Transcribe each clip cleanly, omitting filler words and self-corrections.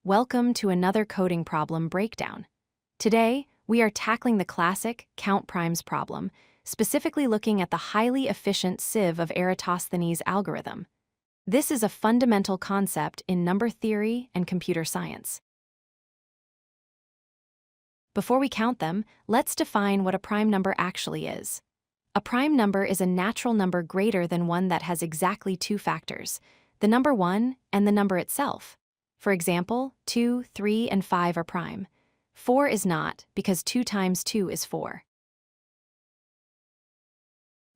Welcome to another coding problem breakdown. Today, we are tackling the classic count primes problem, specifically looking at the highly efficient Sieve of Eratosthenes algorithm. This is a fundamental concept in number theory and computer science. Before we count them, let's define what a prime number actually is. A prime number is a natural number greater than one that has exactly two factors, the number 1 and the number itself. For example, 2, 3, and 5 are prime. 4 is not, because 2 times 2 is 4.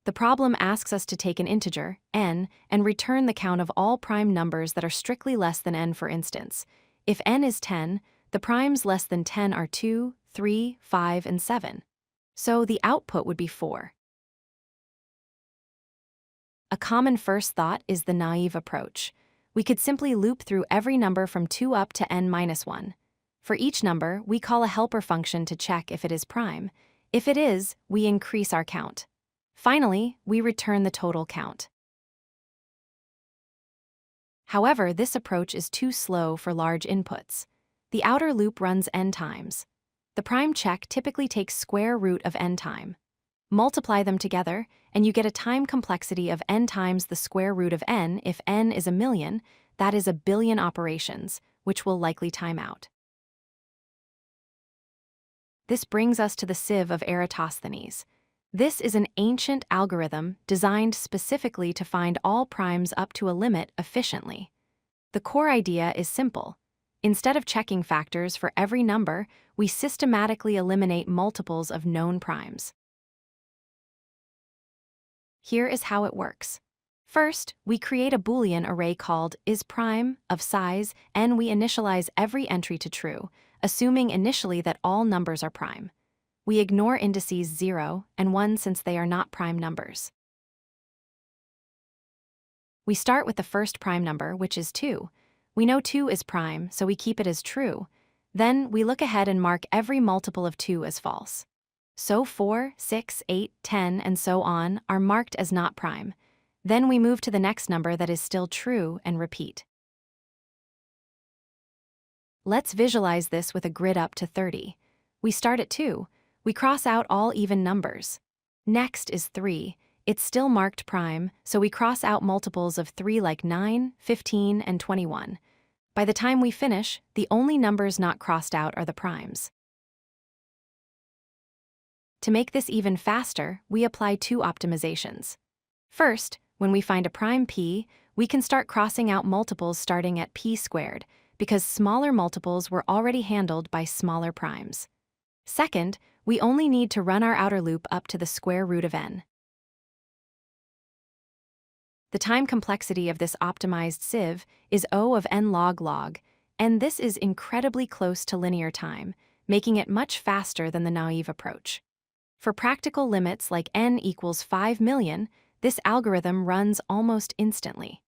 The problem asks us to take an integer, n, and return the count of all prime numbers that are strictly less than n, for instance. If n is 10, the primes less than 10 are 2, 3, 5, and 7. So the output would be 4. A common first thought is the naive approach. We could simply loop through every number from 2 up to n-1. For each number, we call a helper function to check if it is prime. If it is, we increase our count. Finally, we return the total count. However, this approach is too slow for large inputs. The outer loop runs n times. The prime check typically takes square root of n time. Multiply them together, and you get a time complexity of n times the square root of n. If n is 1,000,000, that is 1,000,000,000 operations, which will likely time out. This brings us to the Sieve of Eratosthenes. This is an ancient algorithm designed specifically to find all primes up to a limit efficiently. The core idea is simple. Instead of checking factors for every number, we systematically eliminate multiples of known primes. Here is how it works. First, we create a Boolean array called isPrime of size, and we initialize every entry to true, assuming initially that all numbers are prime. We ignore indices 0 and 1 since they are not prime numbers. We start with the first prime number, which is 2. We know 2 is prime, so we keep it as true. Then we look ahead and mark every multiple of 2 as false. So 4, 6, 8, 10, and so on are marked as not prime. Then we move to the next number that is still true and repeat. Let's visualize this with a grid up to 30. We start at 2. We cross out all even numbers. Next is 3. It's still marked prime, so we cross out multiples of 3 like 9, 15, and 21. By the time we finish, the only numbers not crossed out are the primes. To make this even faster, we apply two optimizations. First, when we find a prime p, we can start crossing out multiples starting at p squared, because smaller multiples were already handled by smaller primes. Second, we only need to run our outer loop up to the square root of n. The time complexity of this optimized sieve is O of n log, and this is incredibly close to linear time, making it much faster than the naive approach. For practical limits like n equals 5 million, this algorithm runs almost instantly.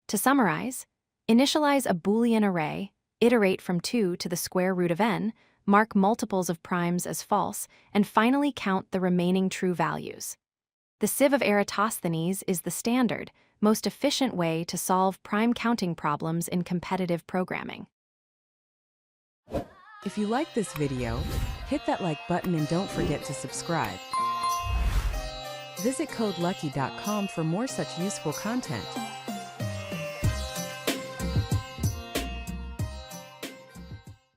To summarize, initialize a Boolean array, iterate from 2 to the square root of n, mark multiples of primes as false, and finally count the remaining true values. The Sieve of Eratosthenes is the standard, most efficient way to solve prime counting problems in competitive programming. If you like this video, hit that like button and don't forget to subscribe. Visit codelucky.com for more such useful content.